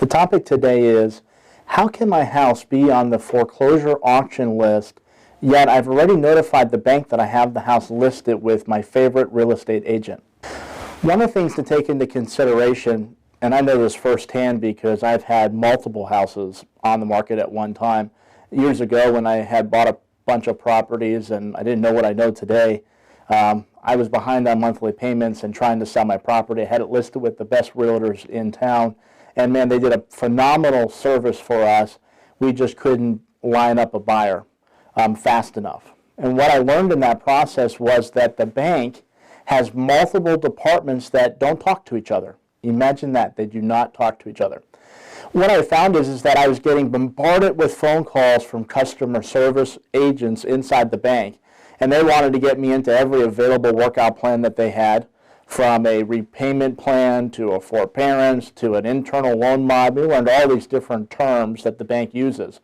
The topic today is, how can my house be on the foreclosure auction list, yet I've already notified the bank that I have the house listed with my favorite real estate agent? One of the things to take into consideration, and I know this firsthand because I've had multiple houses on the market at one time. Years ago when I had bought a bunch of properties and I didn't know what I know today, I was behind on monthly payments and trying to sell my property. I had it listed with the best realtors in town. And man, they did a phenomenal service for us. We just couldn't line up a buyer fast enough. And what I learned in that process was that the bank has multiple departments that don't talk to each other. Imagine that, they do not talk to each other. What I found is that I was getting bombarded with phone calls from customer service agents inside the bank, and they wanted to get me into every available workout plan that they had, from a repayment plan to a forbearance to an internal loan mod. We learned all these different terms that the bank uses.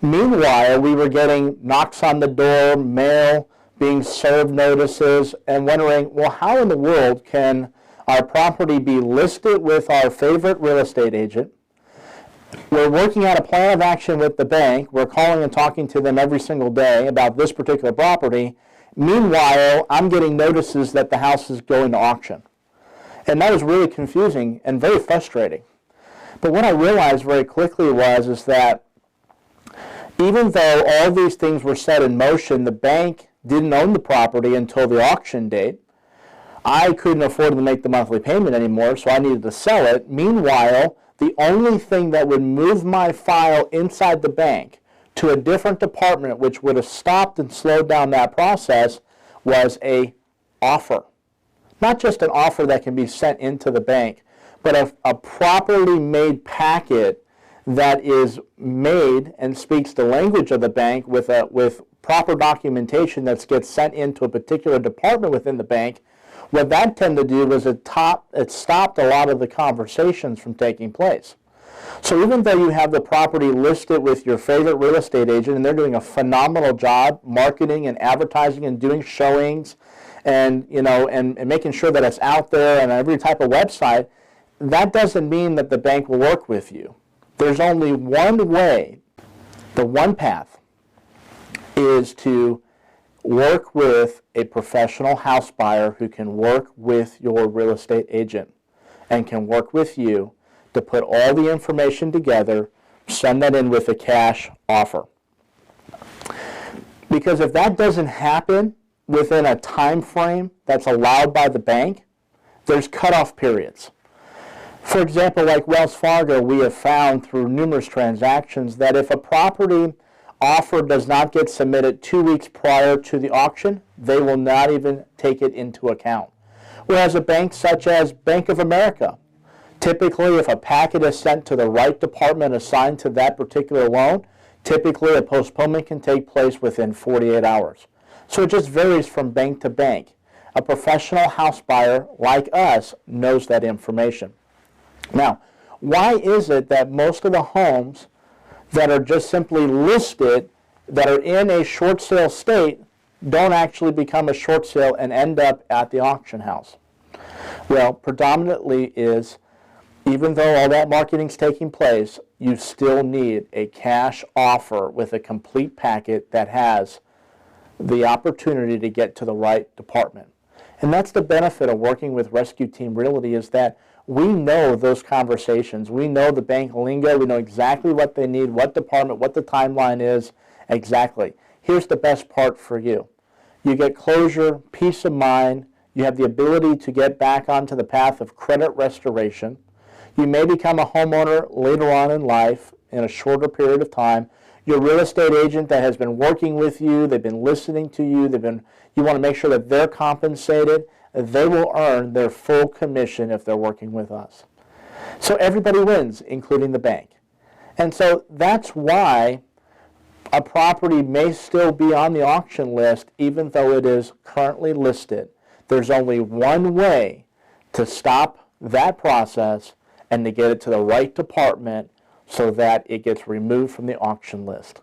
Meanwhile, we were getting knocks on the door, mail, being served notices, and wondering, well, how in the world can our property be listed with our favorite real estate agent? We're working out a plan of action with the bank. We're calling and talking to them every single day about this particular property. Meanwhile, I'm getting notices that the house is going to auction. And that was really confusing and very frustrating. But what I realized very quickly is that even though all these things were set in motion, the bank didn't own the property until the auction date. I couldn't afford to make the monthly payment anymore, so I needed to sell it. Meanwhile, the only thing that would move my file inside the bank to a different department, which would have stopped and slowed down that process, was an offer. Not just an offer that can be sent into the bank, but a properly made packet that is made and speaks the language of the bank with proper documentation that gets sent into a particular department within the bank. What that tended to do was it stopped a lot of the conversations from taking place. So even though you have the property listed with your favorite real estate agent and they're doing a phenomenal job marketing and advertising and doing showings and making sure that it's out there and every type of website, that doesn't mean that the bank will work with you. There's only one way, the one path, is to work with a professional house buyer who can work with your real estate agent and can work with you to put all the information together, send that in with a cash offer. Because if that doesn't happen within a time frame that's allowed by the bank, there's cutoff periods. For example, like Wells Fargo, we have found through numerous transactions that if a property offer does not get submitted 2 weeks prior to the auction, they will not even take it into account. Whereas a bank such as Bank of America, typically if a packet is sent to the right department assigned to that particular loan, typically a postponement can take place within 48 hours. So it just varies from bank to bank. A professional house buyer like us knows that information. Now, why is it that most of the homes that are just simply listed, that are in a short sale state, don't actually become a short sale and end up at the auction house? Well, predominantly is, even though all that marketing is taking place, you still need a cash offer with a complete packet that has the opportunity to get to the right department. And that's the benefit of working with Rescue Team Realty, is that we know those conversations. We know the bank lingo. We know exactly what they need, what department, what the timeline is exactly. Here's the best part for you. You get closure, peace of mind. You have the ability to get back onto the path of credit restoration. You may become a homeowner later on in life in a shorter period of time. Your real estate agent that has been working with you, they've been listening to you, you want to make sure that they're compensated. They will earn their full commission if they're working with us. So everybody wins, including the bank. And so that's why a property may still be on the auction list even though it is currently listed. There's only one way to stop that process and to get it to the right department so that it gets removed from the auction list.